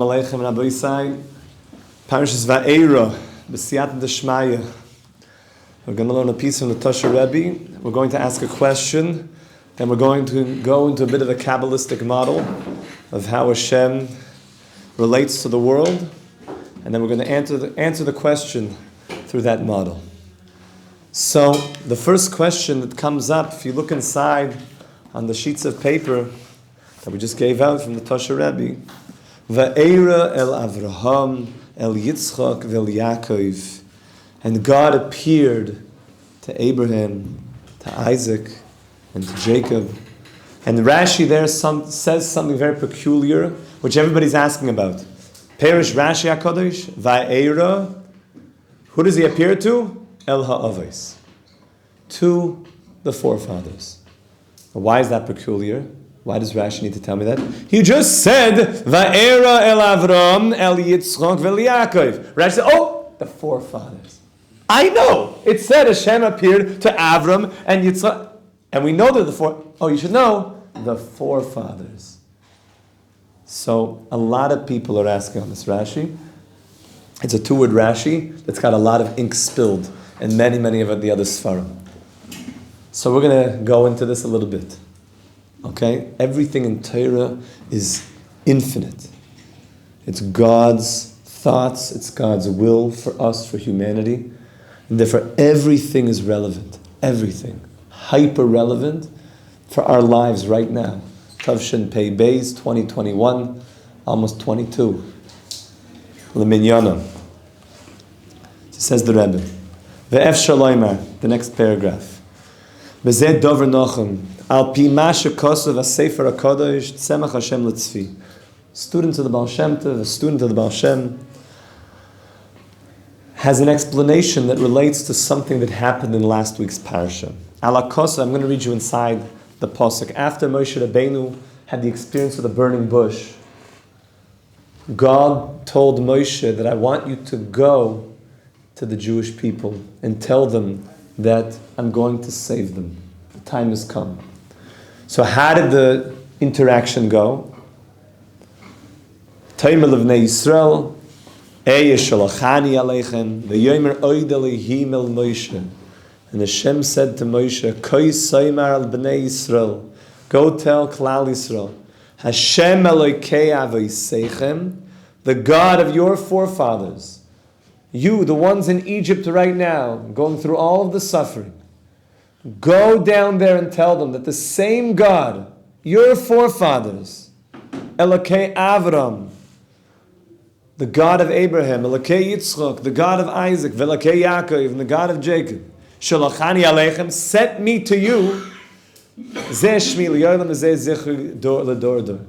Aleichem Rabbi Isai, Parashas Va'era, B'siyat D'Shmaya. We're going to learn a piece from the Tosha Rebbe. We're going to ask a question, then we're going to go into a bit of a Kabbalistic model of how Hashem relates to the world, and then we're going to answer the question through that model. So, the first question that comes up, if you look inside on the sheets of paper that we just gave out from the Tosha Rebbe, Va'era el Avraham, el Yitzchak, vel Yaakov. And God appeared to Abraham, to Isaac, and to Jacob. And Rashi there says something very peculiar, which everybody's asking about. Perish Rashi HaKadosh, Va'era. Who does he appear to? El Ha'avos. To the forefathers. Why is that peculiar? Why does Rashi need to tell me that? He just said, Va'era el Avram, el Yitzchak, vel Yaakov. Rashi said, oh, the forefathers. I know. It said Hashem appeared to Avram and Yitzchak. And we know that you should know, the forefathers. So, a lot of people are asking on this Rashi. It's a two-word Rashi that's got a lot of ink spilled in many of the other Sfarim. So we're going to go into this a little bit. Okay? Everything in Torah is infinite. It's God's thoughts, it's God's will for us, for humanity. And therefore everything is relevant. Everything. Hyper relevant for our lives right now. Tavshin Pei Beis, 2021, almost 22. L'minyana. Says the Rebbe. Ve'ef shaloimar, the next paragraph. Bezeh dover nochem. Al pi ma shekosav haSefer HaKadosh tzemach Hashem l'tzvi. Student of the Baal Shem Tov, a student of the Baal Shem, has an explanation that relates to something that happened in last week's parasha. Ala kosa, I'm going to read you inside the pasuk. After Moshe Rabbeinu had the experience of the burning bush, God told Moshe that I want you to go to the Jewish people and tell them that I'm going to save them. The time has come. So how did the interaction go? Taimel Levnei Yisrael, Eye Shalachani Aleichem, V'yomer Oid Elohim El Moshe. And Hashem said to Moshe, Koi Soymar Al Bnei Yisrael, go tell Klal Yisrael, Hashem Elokei Avoseichem, the God of your forefathers, you, the ones in Egypt right now, going through all of the suffering, go down there and tell them that the same God, your forefathers, Elokei Avram, the God of Abraham, Elokei Yitzchak, the God of Isaac, Velokei Yaakov, and the God of Jacob, Shalachani Aleichem, sent me to you, Zeh Shmi L'Yolam Zeh Zichur L'Dor Dor.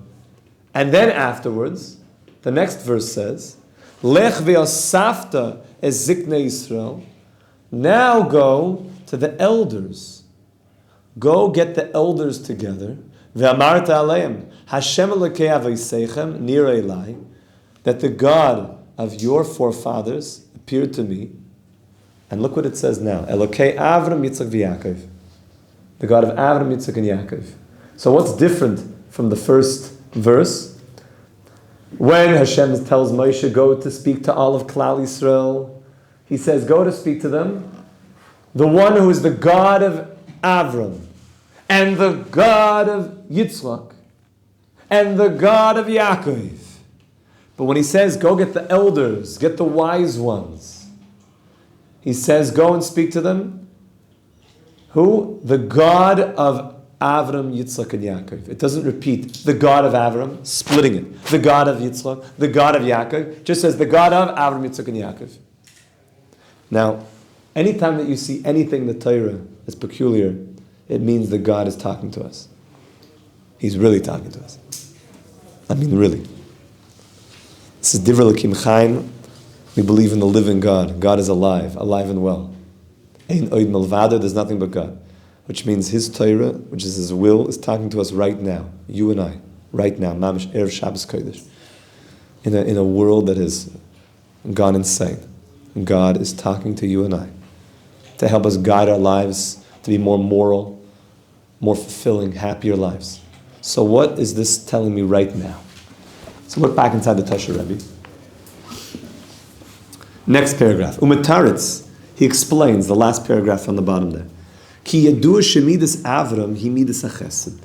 And then afterwards, the next verse says, Lech ve'osafta es ziknei Yisrael. Now go to the elders. Go get the elders together. Ve'amarta aleim Hashem Elokei Avoseichem nirei lai, that the God of your forefathers appeared to me. And look what it says now. Elokei Avram Yitzchak v'Yaakov. The God of Avram, Yitzchak, and Yaakov. So what's different from the first verse? When Hashem tells Moshe, go to speak to all of Klal Yisrael, he says, go to speak to them, the one who is the God of Avram, and the God of Yitzchak, and the God of Yaakov. But when he says, go get the elders, get the wise ones, he says, go and speak to them. Who? The God of Avram, Yitzchak, and Yaakov. It doesn't repeat the God of Avram, splitting it. The God of Yitzchak, the God of Yaakov. Just says the God of Avram, Yitzchak, and Yaakov. Now, anytime that you see anything in the Torah that's peculiar, it means that God is talking to us. He's really talking to us. I mean, really. This is Divrei Elokim Chaim. We believe in the living God. God is alive and well. Ein oid milvado, there's nothing but God. Which means His Torah, which is His will, is talking to us right now. You and I. Right now. Mamish Erev Shabbos Kodesh. In a world that has gone insane. God is talking to you and I. To help us guide our lives to be more moral, more fulfilling, happier lives. So what is this telling me right now? So look back inside the Tasha Rebbe. Next paragraph. Umetaritz, he explains the last paragraph on the bottom there. Ki yadua shemidas Avram hi midas hachesed.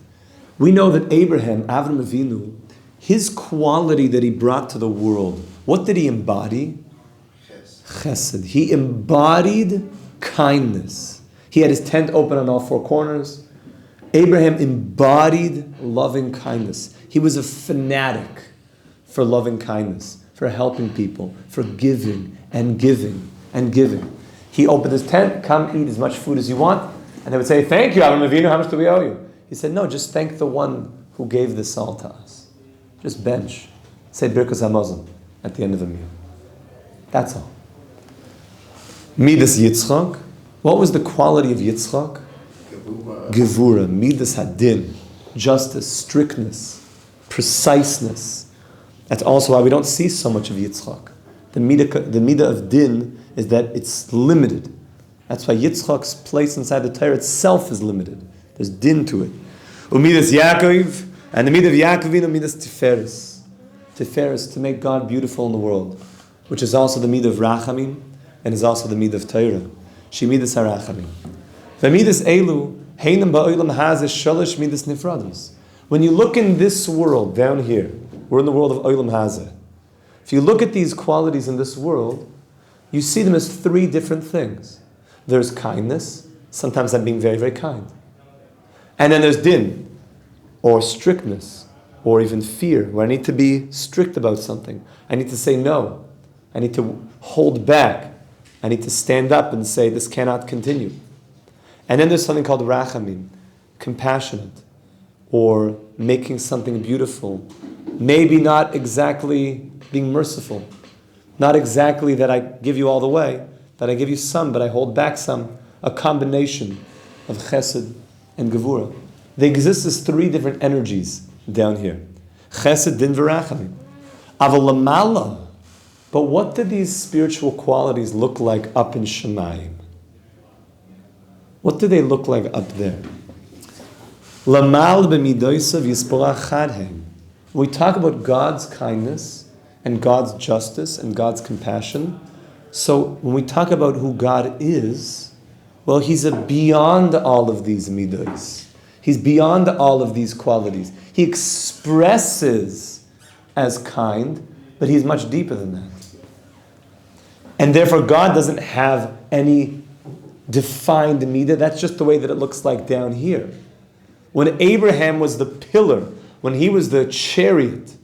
We know that Abraham, Avram Avinu, his quality that he brought to the world, what did he embody? Chesed. He embodied kindness. He had his tent open on all four corners. Abraham embodied loving kindness. He was a fanatic for loving kindness, for helping people, for giving and giving and giving. He opened his tent, come eat as much food as you want, and they would say, thank you, Avram Avinu, how much do we owe you? He said, no, just thank the one who gave this all to us. Just bench. Say Birkas HaMazon at the end of the meal. That's all. Midas Yitzchak. What was the quality of Yitzchak? Gevura. Midas Hadin. Justice, strictness, preciseness. That's also why we don't see so much of Yitzchak. The midah of din is that it's limited. That's why Yitzchak's place inside the Torah itself is limited. There's din to it. Umidas Yaakov, and the midah of Yaakovinu, midas Tiferes. Tiferes, to make God beautiful in the world, which is also the midah of Rachamim, and is also the midah of Torah. She midas harachamim. V'midas elu, heinam ba'olam hazeh shalish midas nifrados. When you look in this world, down here, we're in the world of olam hazeh. If you look at these qualities in this world, you see them as three different things. There's kindness, sometimes I'm being very, very kind. And then there's din, or strictness, or even fear, where I need to be strict about something. I need to say no. I need to hold back. I need to stand up and say, this cannot continue. And then there's something called rachamim, compassionate, or making something beautiful. Maybe not exactly being merciful. Not exactly that I give you all the way, that I give you some, but I hold back some. A combination of chesed and gevura. They exist as three different energies down here. Chesed, din, v'rachamim. Aval lamala. But what do these spiritual qualities look like up in Shemayim? What do they look like up there? Lamal b'midosav yisporach chadhem. When we talk about God's kindness and God's justice and God's compassion, so when we talk about who God is, well, He's beyond all of these midos. He's beyond all of these qualities. He expresses as kind, but He's much deeper than that. And therefore, God doesn't have any defined midah. That's just the way that it looks like down here. When Abraham was the pillar, when he was the chariot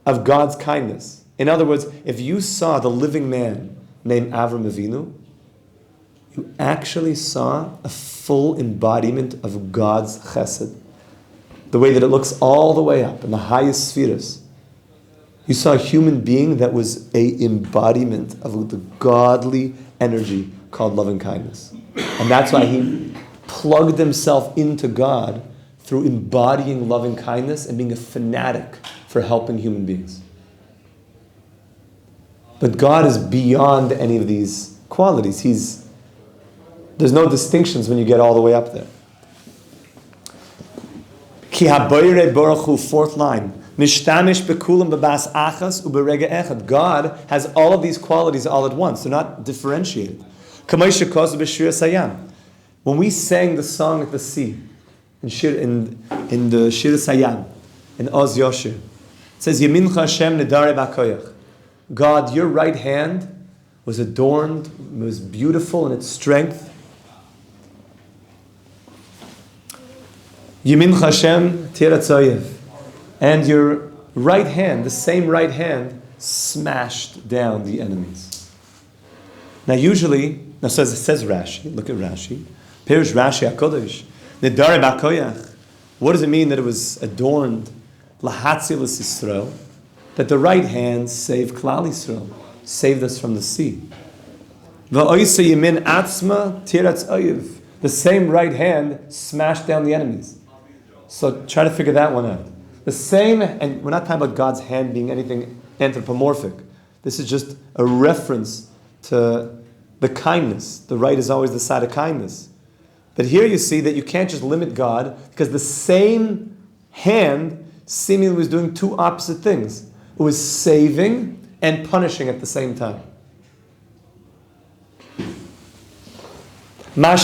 of God's kindness. In other words, if you saw the living man named Avram Avinu, you actually saw a full embodiment of God's chesed. The way that it looks all the way up in the highest spheres. You saw a human being that was an embodiment of the godly energy called loving kindness. And that's why he plugged himself into God through embodying loving kindness and being a fanatic for helping human beings. But God is beyond any of these qualities. There's no distinctions when you get all the way up there. Ki habayre baruch hu, fourth line. Mishtamish bekulam bebas achas uberega echad. God has all of these qualities all at once. They're not differentiated. Kamay shekos b'shir sayam. When we sang the song at the sea, in the Shir Sayam, in Oz Yosher, it says, Yemincha Hashem nedare b'koyach. God, your right hand was adorned, was beautiful in its strength. Yemincha Hashem tiratzayev. And your right hand, the same right hand, smashed down the enemies. Now usually, it says Rashi, look at Rashi. Perish Rashi HaKodesh. Nedare b'koyach. What does it mean that it was adorned? Lahatzilas Yisrael. That the right hand saved Klal Yisrael, saved us from the sea. V'oisa yemin atzma tiratz oyev. The same right hand smashed down the enemies. So try to figure that one out. The same, and we're not talking about God's hand being anything anthropomorphic. This is just a reference to the kindness. The right is always the side of kindness. But here you see that you can't just limit God, because the same hand seemingly was doing two opposite things. who is saving and punishing at the same time. I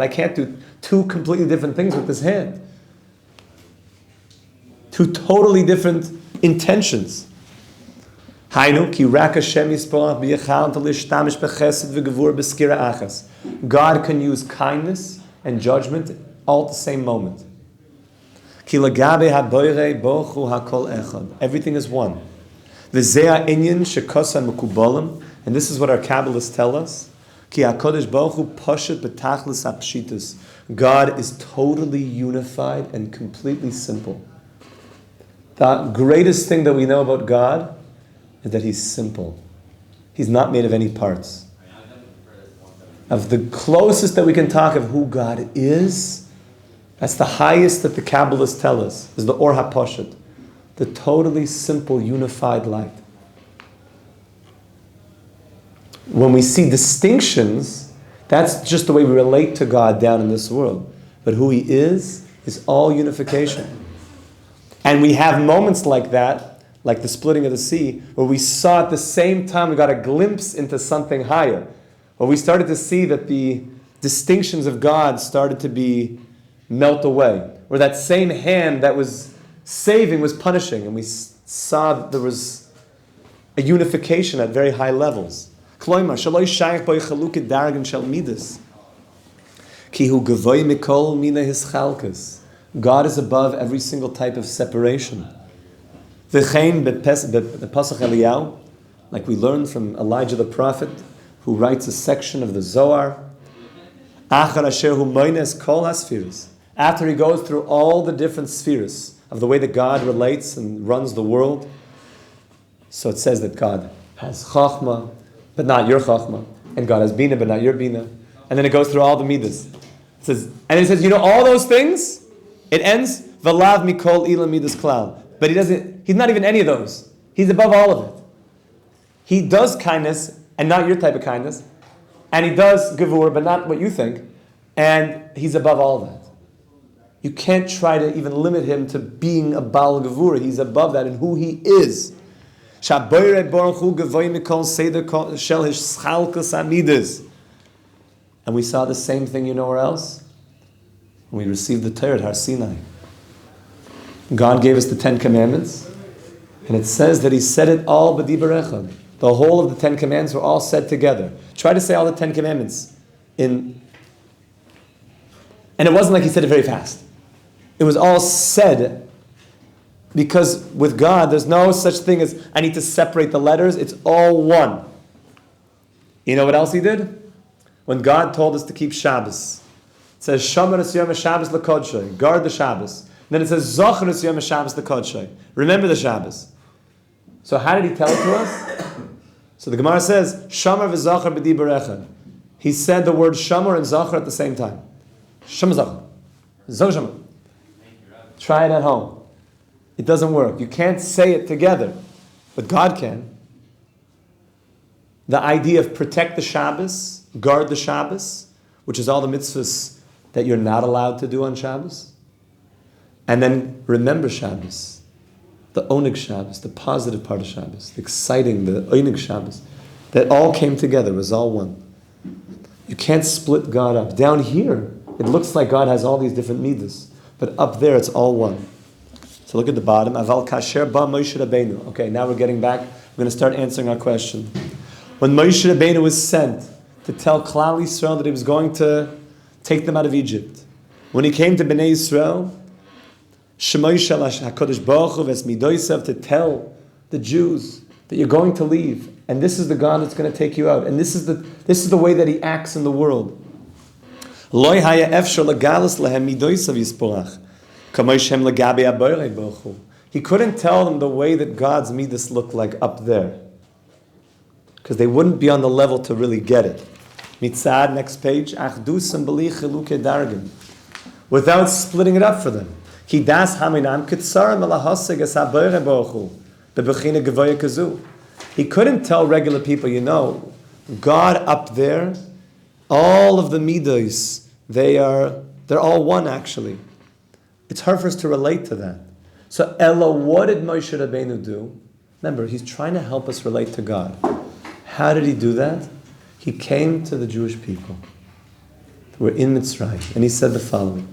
can't do two completely different things with this hand. Two totally different intentions. God can use kindness and judgment all at the same moment. Everything is one. And this is what our Kabbalists tell us. God is totally unified and completely simple. The greatest thing that we know about God is that He's simple. He's not made of any parts. Of the closest that we can talk of who God is, that's the highest that the Kabbalists tell us, is the Or HaPoshet, the totally simple, unified light. When we see distinctions, that's just the way we relate to God down in this world. But who He is all unification. And we have moments like that, like the splitting of the sea, where we saw at the same time, we got a glimpse into something higher. Where we started to see that the distinctions of God started to be melt away. Where that same hand that was saving was punishing. And we saw that there was a unification at very high levels. God is above every single type of separation. Like we learned from Elijah the prophet, who writes a section of the Zohar, after he goes through all the different spheres of the way that God relates and runs the world. So it says that God has Chachma, but not your Chachma, and God has Bina, but not your Bina. And then it goes through all the Midas. It says, you know, all those things, it ends, V'lav mikol ila Midas klal. But he's not even any of those. He's above all of it. He does kindness, and not your type of kindness. And he does gevur, but not what you think. And he's above all of that. You can't try to even limit him to being a Baal gevur. He's above that in who he is. And we saw the same thing, you know where else? When we received the Torah at Har Sinai. God gave us the 10 Commandments, and it says that He said it all b'dibar echad. The whole of the 10 Commandments were all said together. Try to say all the 10 Commandments and it wasn't like He said it very fast. It was all said, because with God, there's no such thing as, I need to separate the letters. It's all one. You know what else He did? When God told us to keep Shabbos, it says, Shomer es yom Shabbos l'kodshay, guard the Shabbos. And then it says, Zocher es yom Shabbos l'kodshay, remember the Shabbos. So how did He tell it to us? So the Gemara says, Shomer v'zocher b'dibar echad. He said the word Shomer and Zocher at the same time. Shomer Zocher. Zocher Shomer. Try it at home. It doesn't work. You can't say it together, but God can. The idea of protect the Shabbos, guard the Shabbos, which is all the mitzvahs that you're not allowed to do on Shabbos, and then remember Shabbos, the Oneg Shabbos, the positive part of Shabbos, the exciting, the Oneg Shabbos, that all came together, was all one. You can't split God up. Down here, it looks like God has all these different midas, but up there it's all one. So look at the bottom. Aval kasher ba Moshe Rabbeinu. Okay, now we're getting back. We're going to start answering our question. When Moshe Rabbeinu was sent to tell Klal Yisrael that he was going to take them out of Egypt, when he came to Bnei Yisrael, Shemoy Shel HaKadosh Baruch Hu Ves Midosav, to tell the Jews that you're going to leave, and this is the God that's going to take you out, and this is the way that He acts in the world. Loi haya efshar legalas lehem midosav yisporach. He couldn't tell them the way that God's midas looked like up there, because they wouldn't be on the level to really get it. Mitzad, next page. Without splitting it up for them. He couldn't tell regular people, you know, God up there, all of the midas, they're all one actually. It's hard for us to relate to that. So Ella, what did Moshe Rabbeinu do? Remember, he's trying to help us relate to God. How did he do that? He came to the Jewish people who were in Mitzrayim, and he said the following: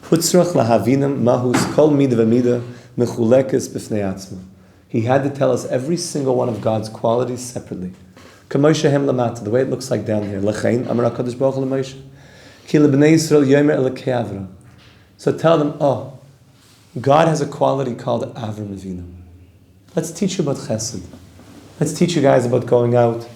"Hutzrach lahavinam mahus kol mida v'mida mechulekes b'fnei atzma." He had to tell us every single one of God's qualities separately. K'moshe hem lamata, the way it looks like down here. L'chein amar HaKadosh Baruch Hu l'Moshe, ki lebnei Yisrael yomer elokei Avram. So tell them, God has a quality called Avram Avinu. Let's teach you about Chesed. Let's teach you guys about going out,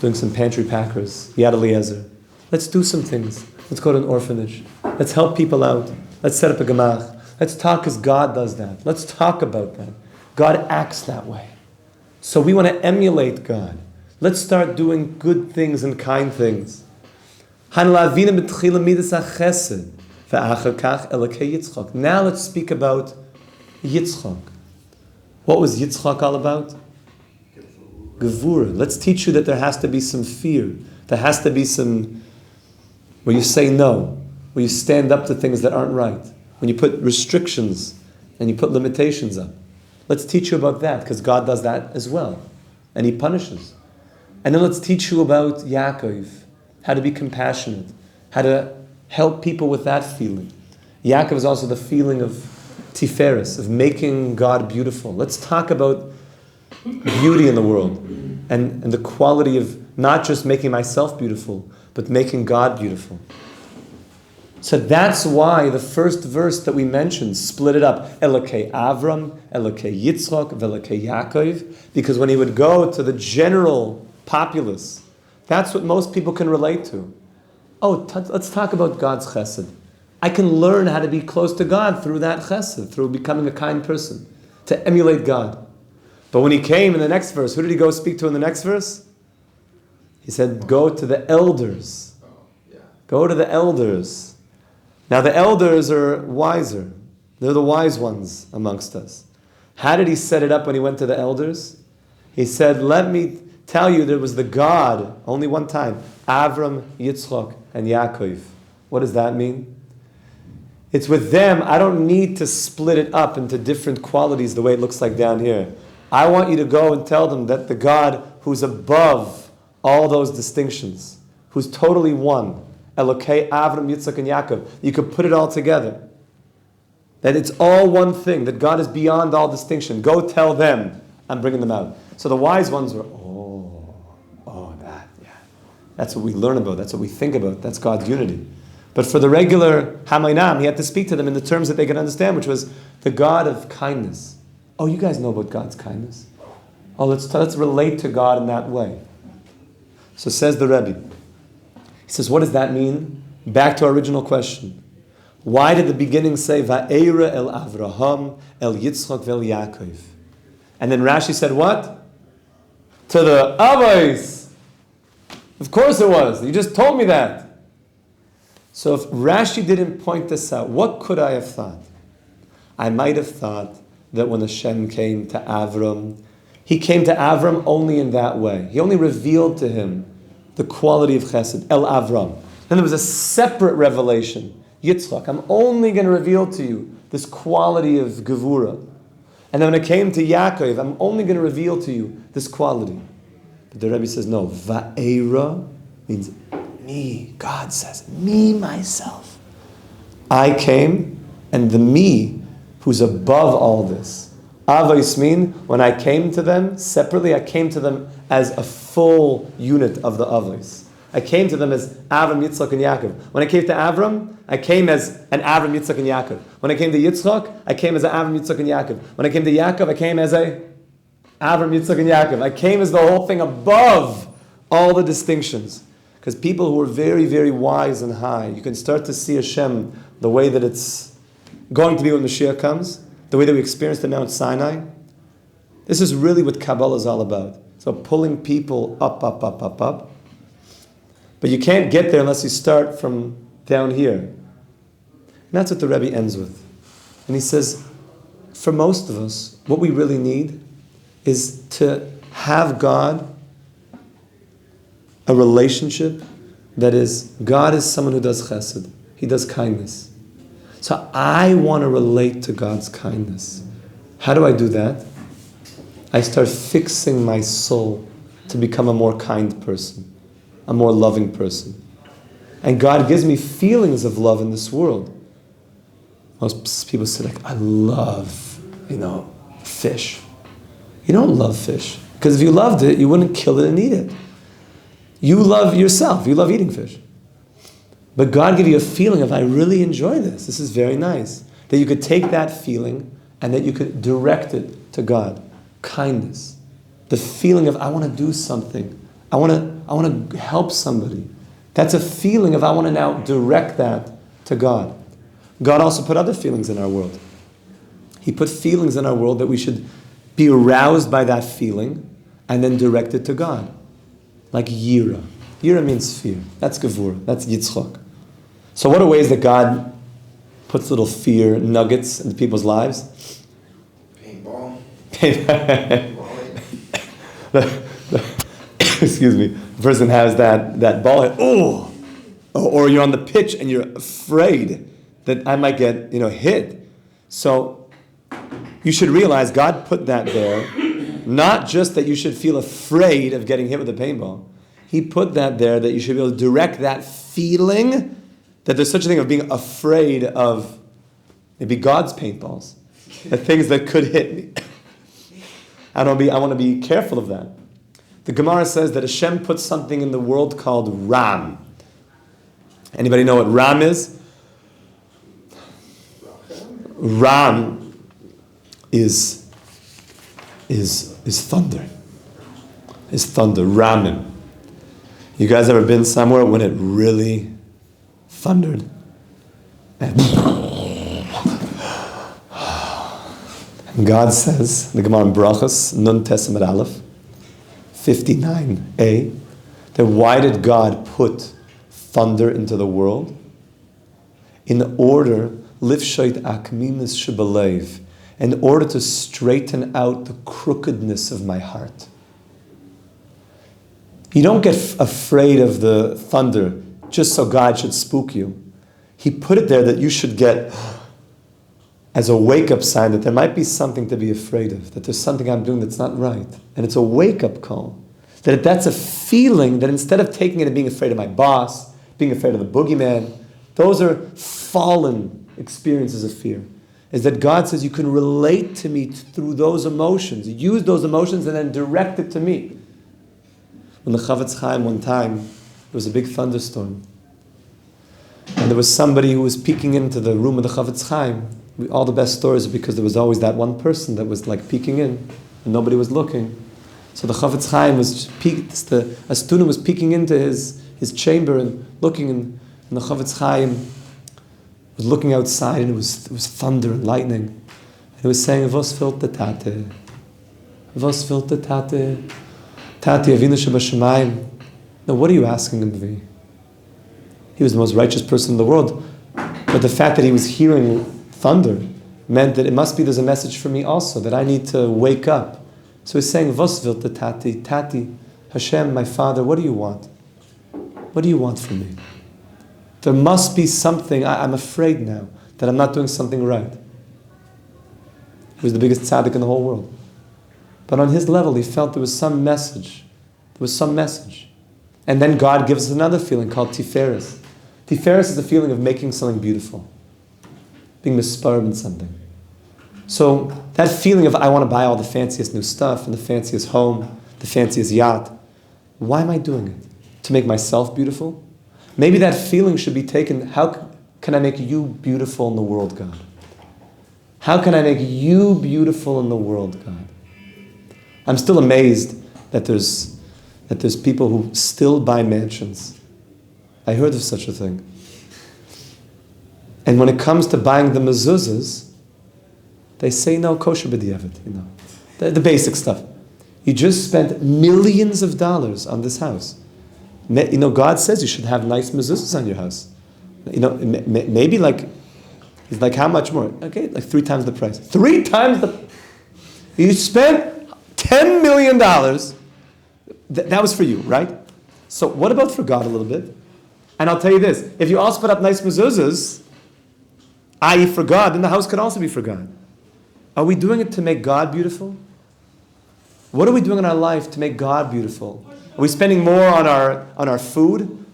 doing some pantry packers, Yad Eliezer. Let's do some things. Let's go to an orphanage. Let's help people out. Let's set up a gemach. Let's talk as God does that. Let's talk about that. God acts that way. So we want to emulate God. Let's start doing good things and kind things. Now let's speak about Yitzchak. What was Yitzchak all about? Gevura. Let's teach you that there has to be some fear. There has to be some, where you say no, where you stand up to things that aren't right, when you put restrictions and you put limitations up. Let's teach you about that, because God does that as well. And He punishes. And then let's teach you about Yaakov, how to be compassionate, how to help people with that feeling. Yaakov is also the feeling of Tiferes, of making God beautiful. Let's talk about beauty in the world and the quality of not just making myself beautiful, but making God beautiful. So that's why the first verse that we mentioned split it up. Elokei Avram, Elokei Yitzchak, Velokei Yaakov. Because when he would go to the general populace, that's what most people can relate to. Let's talk about God's chesed. I can learn how to be close to God through that chesed, through becoming a kind person, to emulate God. But when he came in the next verse, who did he go speak to in the next verse? He said, go to the elders. Go to the elders. Now the elders are wiser. They're the wise ones amongst us. How did he set it up when he went to the elders? He said, let me tell you, there was the God, only one time, Avram, Yitzchak, and Yaakov. What does that mean? It's with them, I don't need to split it up into different qualities the way it looks like down here. I want you to go and tell them that the God who's above all those distinctions, who's totally one, Elokei, Avram, Yitzchak, and Yaakov, you could put it all together. That it's all one thing, that God is beyond all distinction. Go tell them, I'm bringing them out. So the wise ones were, that's what we learn about, that's what we think about, that's God's unity. But for the regular Hamaynam, he had to speak to them in the terms that they could understand, which was the God of kindness. Oh, you guys know about God's kindness? Oh, let's relate to God in that way. So says the Rebbe. He says, what does that mean? Back to our original question. Why did the beginning say, Va'era el Avraham, el Yitzchak, vel Yaakov? And then Rashi said what? To the Avos. Of course it was. You just told me that. So if Rashi didn't point this out, what could I have thought? I might have thought that when Hashem came to Avram, He came to Avram only in that way. He only revealed to him the quality of Chesed, El Avram. Then there was a separate revelation, Yitzchak. I'm only going to reveal to you this quality of Gevura. And then when it came to Yaakov, I'm only going to reveal to you this quality. But the Rebbe says, no, Va'era means me. God says, me, myself. I came, and the me, who's above all this. Avos mean, when I came to them separately, I came to them as a full unit of the Avos. I came to them as Avram, Yitzchak, and Yaakov. When I came to Avram, I came as an Avram, Yitzchak, and Yaakov. When I came to Yitzchak, I came as an Avram, Yitzchak, and Yaakov. When I came to Yaakov, I came as a Avram, Yitzchak, and Yaakov. I came as the whole thing above all the distinctions. Because people who are very, very wise and high, you can start to see Hashem the way that it's going to be when Mashiach comes, the way that we experienced at Mount Sinai. This is really what Kabbalah is all about. So pulling people up, up, up, up, up. But you can't get there unless you start from down here. And that's what the Rebbe ends with. And he says, for most of us, what we really need is to have God, a relationship that is, God is someone who does chesed. He does kindness. So I want to relate to God's kindness. How do I do that? I start fixing my soul to become a more kind person, a more loving person. And God gives me feelings of love in this world. Most people say, like, I love, fish. You don't love fish. Because if you loved it, you wouldn't kill it and eat it. You love yourself. You love eating fish. But God gave you a feeling of, I really enjoy this. This is very nice. That you could take that feeling and that you could direct it to God. Kindness. The feeling of, I want to do something. I want to help somebody. That's a feeling of, I want to now direct that to God. God also put other feelings in our world. He put feelings in our world that we should be aroused by that feeling and then direct it to God. Like yira. Yira means fear. That's gevura. That's yitzchak. So what are ways that God puts little fear nuggets into people's lives? Paintball. Excuse me. The person has that ball. Or you're on the pitch and you're afraid that I might get hit. So you should realize God put that there, not just that you should feel afraid of getting hit with a paintball. He put that there that you should be able to direct that feeling that there's such a thing of being afraid of maybe God's paintballs, the things that could hit me. I want to be careful of that. The Gemara says that Hashem put something in the world called Ram. Anybody know what Ram is? Ram is thunder. Is thunder, Ramim. You guys ever been somewhere when it really thundered? And God says, the Gemara in Brachos, Nun Tesamid Aleph, 59a, that why did God put thunder into the world? In order, Lifshait Akminis Shebelev, in order to straighten out the crookedness of my heart. You don't get afraid of the thunder just so God should spook you. He put it there that you should get as a wake-up sign that there might be something to be afraid of, that there's something I'm doing that's not right. And it's a wake-up call. That's a feeling that instead of taking it and being afraid of my boss, being afraid of the boogeyman, those are fallen experiences of fear. Is that God says you can relate to me through those emotions. Use those emotions and then direct it to me. When the Chavetz Chaim one time, there was a big thunderstorm. And there was somebody who was peeking into the room of the Chavetz Chaim. All the best stories are because there was always that one person that was like peeking in and nobody was looking. So the Chavetz Chaim was a student was peeking into his chamber and looking, and the Chavetz Chaim was looking outside, and it was thunder and lightning. And he was saying, "Vos fehlt the tate? Vos fehlt the tate? Tate Avinu Shebashamayim." Now, what are you asking him to be? He was the most righteous person in the world, but the fact that he was hearing thunder meant that it must be there's a message for me also, that I need to wake up. So he's saying, "Vos fehlt the tate? Tate, Hashem, my Father, what do you want? What do you want from me? There must be something. I'm afraid now that I'm not doing something right." He was the biggest tzaddik in the whole world. But on his level, he felt there was some message. There was some message. And then God gives us another feeling called Tiferes. Tiferes is the feeling of making something beautiful. Being misparb in something. So that feeling of, I want to buy all the fanciest new stuff and the fanciest home, the fanciest yacht. Why am I doing it? To make myself beautiful? Maybe that feeling should be taken, how can I make you beautiful in the world, God? How can I make you beautiful in the world, God? I'm still amazed that there's people who still buy mansions. I heard of such a thing. And when it comes to buying the mezuzahs, they say no, kosher b'diavad, the basic stuff. You just spent millions of dollars on this house. God says you should have nice mezuzahs on your house. Maybe he's like, how much more? Okay, like 3 times the price. 3 times the... You spent $10 million. That was for you, right? So what about for God a little bit? And I'll tell you this, if you also put up nice mezuzahs, i.e. for God, then the house could also be for God. Are we doing it to make God beautiful? What are we doing in our life to make God beautiful? Are we spending more on our food,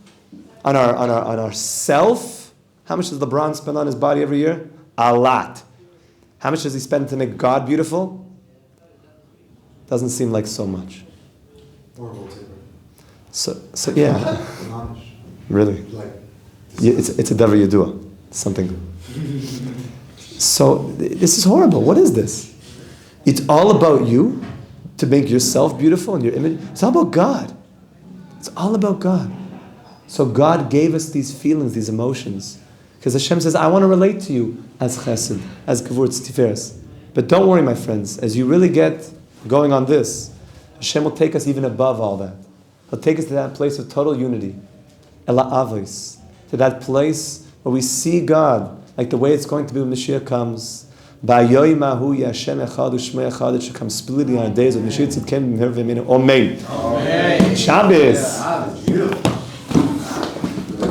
on our self? How much does LeBron spend on his body every year? A lot. How much does he spend to make God beautiful? Doesn't seem like so much. So yeah. Really? Yeah, it's a davar yadua. Something. So this is horrible. What is this? It's all about you to make yourself beautiful and your image. It's all about God. It's all about God. So God gave us these feelings, these emotions. Because Hashem says, I want to relate to you as chesed, as kavur, tiferes. But don't worry, my friends. As you really get going on this, Hashem will take us even above all that. He'll take us to that place of total unity. Ela avos. To that place where we see God like the way it's going to be when Mashiach comes. Ba'yoyim ahu Hashem echad u'shmei echad. It should come splitting on our days of Mashiach tzidken b'meher v'yaminu. Amen. Shabbos.